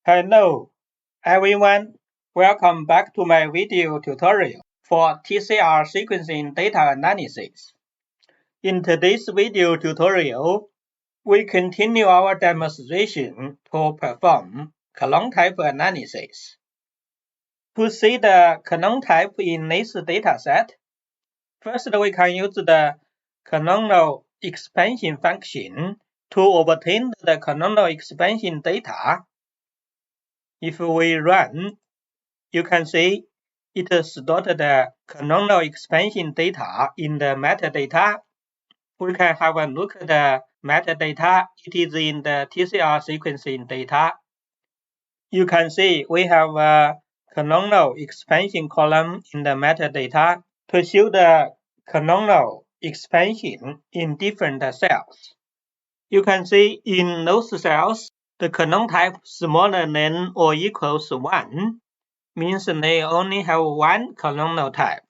Hello, everyone. Welcome back to my video tutorial for TCR sequencing data analysis. In today's video tutorial, we continue our demonstration to perform clonotype analysis. To see the clonotype in this dataset, first we can use the clonal expansion function to obtain the clonal expansion data. If we run, you can see it stored the clonal expansion data in the metadata. We can have a look at the metadata. It is in the TCR sequencing data. You can see we have a clonal expansion column in the metadata to show the clonal expansion in different cells. You can see in those cells, the clonotype smaller than or equals 1 means they only have one clonal type.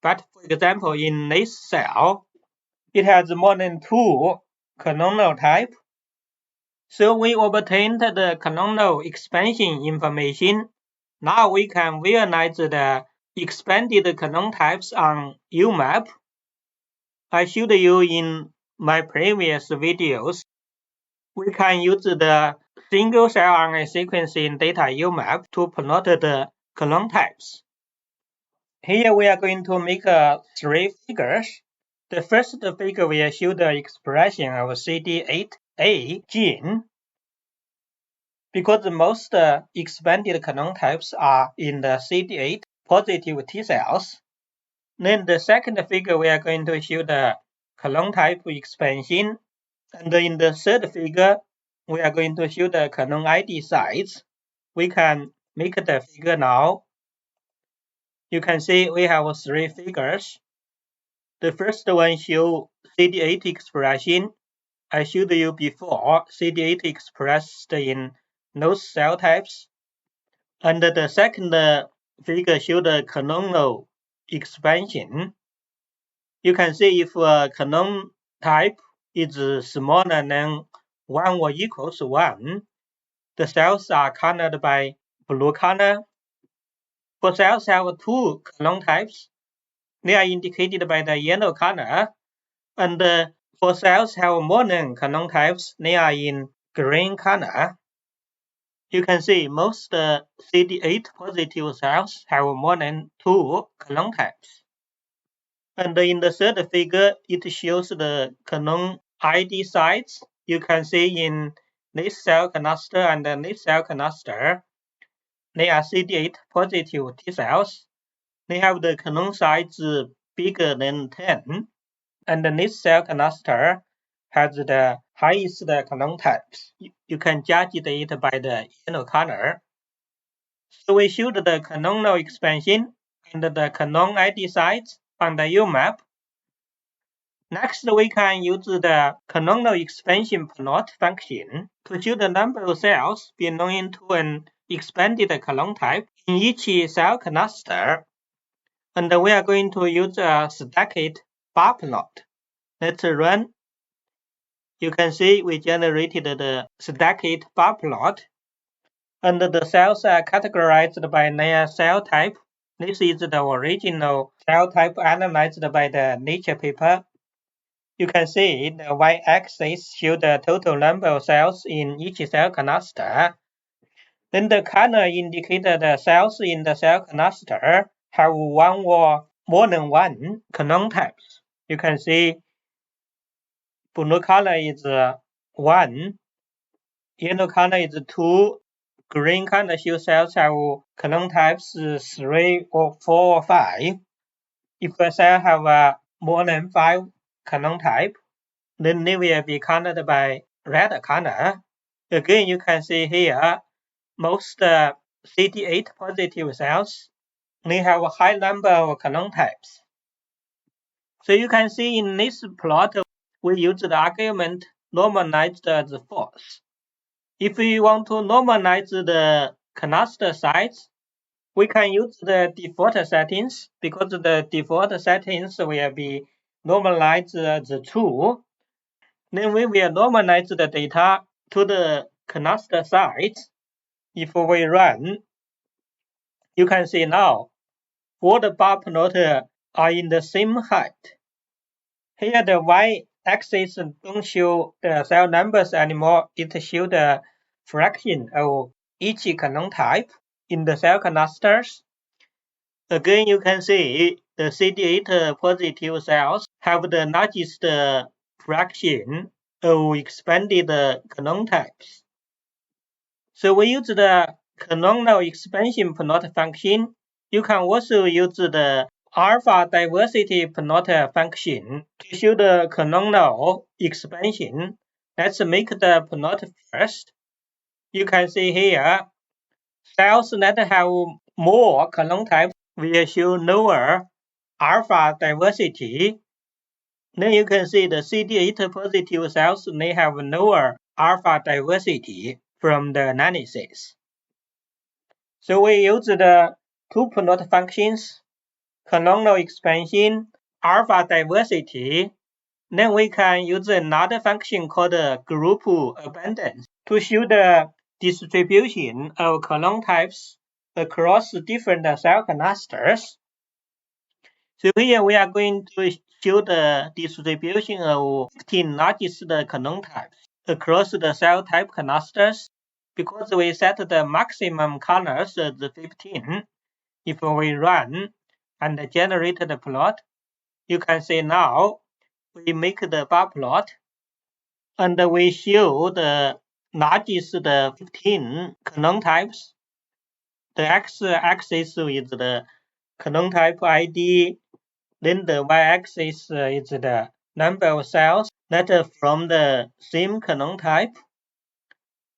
But for example, in this cell, it has more than 2 clonal types. So we obtained the clonal expansion information. Now we can visualize the expanded clonotypes on UMAP. I showed you in my previous videos. We can use the single-cell RNA sequencing data UMAP to plot the clonotypes. Here we are going to make 3 figures. The first figure will show the expression of CD8A gene, because most expanded clonotypes are in the CD8 positive T cells. Then the second figure we are going to show the clonotype expansion, and in the third figure we are going to show the clone ID size. We can make the figure now. You can see we have 3 figures. The first one shows CD8 expression. I showed you before, CD8 expressed in those cell types. And the second figure shows the clonal expansion. You can see if a clone type is smaller than 1 or equals 1, the cells are colored by blue color. For cells have 2 clone types, they are indicated by the yellow color. And for cells have more than clone types, they are in green color. You can see most CD8 positive cells have more than 2 clone types. And in the third figure, it shows the clone ID size. You can see in this cell cluster and this cell cluster, they are CD8 positive T cells. They have the clone size bigger than 10. And this cell cluster has the highest clone types. You can judge it by the yellow color. So we showed the clonal expansion and the clone ID size on the UMAP. Next, we can use the clonal expansion plot function to show the number of cells belonging to an expanded clone type in each cell cluster. And we are going to use a stacked bar plot. Let's run. You can see we generated the stacked bar plot. And the cells are categorized by their cell type. This is the original cell type analyzed by the Nature paper. You can see the y-axis shows the total number of cells in each cell cluster. Then the color indicates the cells in the cell cluster have 1 or more than 1 clone types. You can see blue color is 1, yellow color is 2, green color shows cells have clone types 3 or 4 or 5. If a cell have more than 5 clone type, then they will be colored by red color. Again, you can see here, most CD8 positive cells, they have a high number of clone types. So you can see in this plot, we use the argument normalized as false. If we want to normalize the cluster size, we can use the default settings, because the default settings will be normalized as true. Then we will normalize the data to the cluster size. If we run, you can see now all the bar plot are in the same height. Here the y-axis don't show the cell numbers anymore, it shows the fraction of each clonotype in the cell clusters. Again, you can see the CD8 positive cells have the largest fraction of expanded clonotypes. So we use the clonal expansion plot function. You can also use the alpha diversity plot function to show the clonal expansion. Let's make the plot first. You can see here, cells that have more clonotypes will show lower alpha diversity. Then you can see the CD8 positive cells may have lower alpha diversity from the analysis. So we use the two plot functions, clonal expansion, alpha diversity. Then we can use another function called group abundance to show the distribution of clonotypes across different cell clusters. So here we are going to show the distribution of 15 largest clonotypes across the cell type clusters. Because we set the maximum colors as 15, if we run and generate the plot, you can see now we make the bar plot and we show the largest 15 clonotypes. The x-axis is the clonotype ID, then the y-axis is the number of cells that are from the same clonotype.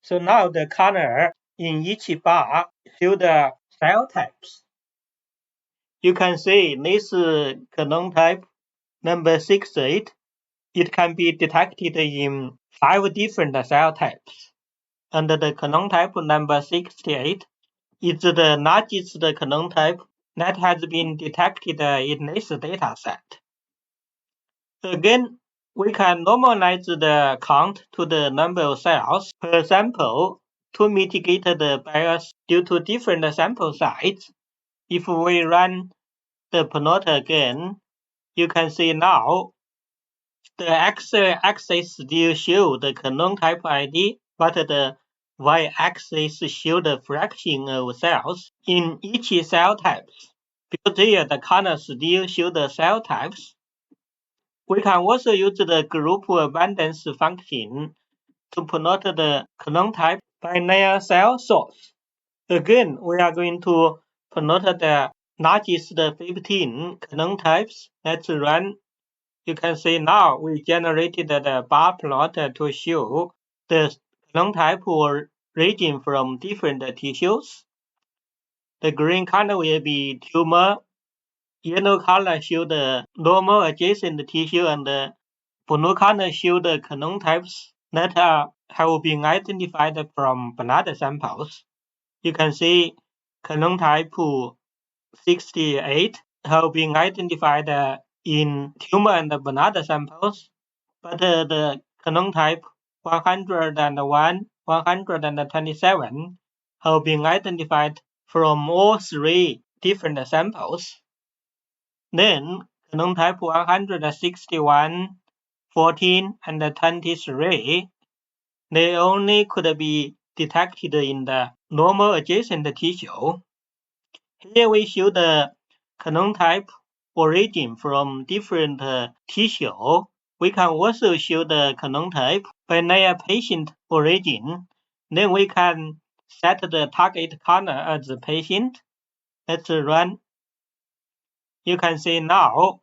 So now the color in each bar show the cell types. You can see this clonotype number 68, it can be detected in 5 different cell types. And the clonotype number 68 is the largest clonotype that has been detected in this dataset. Again, we can normalize the count to the number of cells per sample to mitigate the bias due to different sample size. If we run the plot again, you can see now the x-axis still show the clonotype ID, but the y-axis show the fraction of cells in each cell types. Because here the colors still show the cell types. We can also use the group abundance function to plot the clonotype by their cell source. Again, we are going to plot the largest 15 clonotypes. Let's run. You can see now we generated the bar plot to show the clonotype region from different tissues. The green color will be tumor, yellow color show the normal adjacent tissue, and the blue color show the clonotypes that have been identified from blood samples. You can see clonotype 68 have been identified in tumor and blood samples, but the clonotype 101, 127 have been identified from all 3 different samples. Then clonotype 161, 14, and 23, they only could be detected in the normal adjacent tissue. Here we show the clonotype origin from different tissue. We can also show the clonotype by their patient origin. Then we can set the target color as the patient. Let's run. You can see now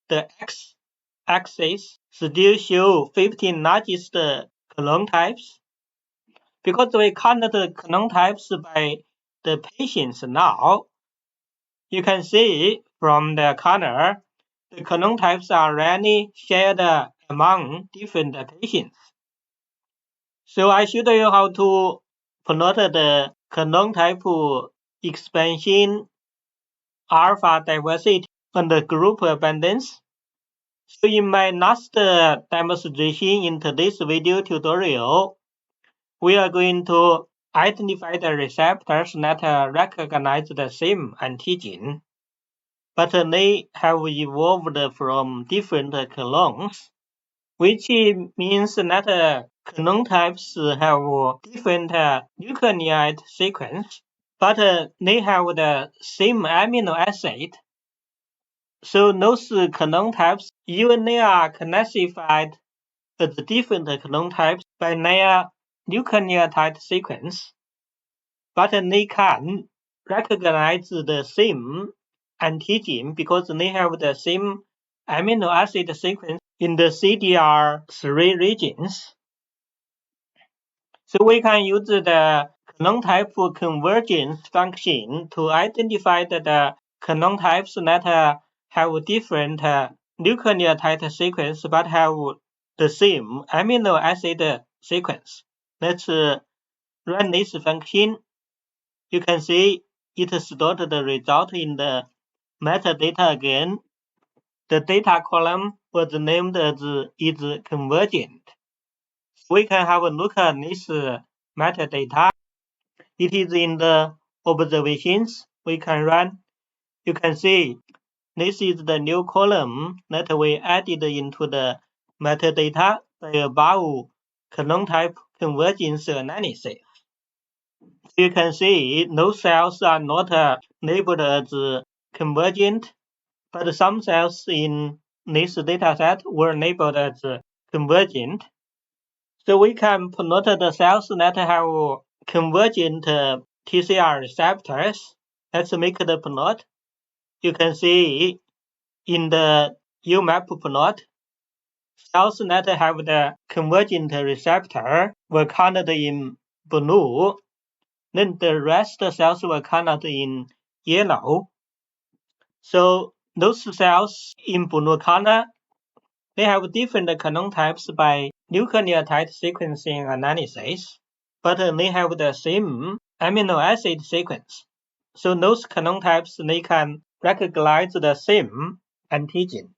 the x-axis still show 15 largest clonotypes. Because we count the clonotypes by the patients now, you can see from the color, the clonotypes are rarely shared among different patients. So I showed you how to plot the clonotype expansion, alpha diversity, and the group abundance. So in my last demonstration in today's video tutorial, we are going to identify the receptors that recognize the same antigen, but they have evolved from different clones, which means that clone types have different nucleotide sequence, but they have the same amino acid. So those clone types, even they are classified as different clone types by their nucleotide sequence, but they can recognize the same antigen because they have the same amino acid sequence in the CDR3 regions. So we can use the clone-type convergence function to identify the clone types that have different nucleotide sequence but have the same amino acid sequence. Let's run this function. You can see it stored the result in the metadata again. The data column was named as is convergent. We can have a look at this metadata. It is in the observations we can run. You can see this is the new column that we added into the metadata by above clone type convergence analysis. You can see those cells are not labeled as convergent, but some cells in this dataset were labeled as convergent. So we can plot the cells that have convergent TCR receptors. Let's make the plot. You can see in the UMAP plot, cells that have the convergent receptor were counted in blue. Then the rest cells were counted in yellow. So those cells in blue color, they have different clone types by nucleotide sequencing analysis, but they have the same amino acid sequence. So those clone types, they can recognize the same antigen.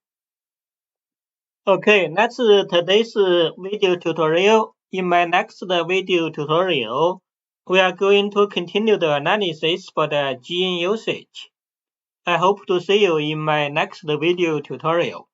Okay, that's today's video tutorial. In my next video tutorial, we are going to continue the analysis for the gene usage. I hope to see you in my next video tutorial.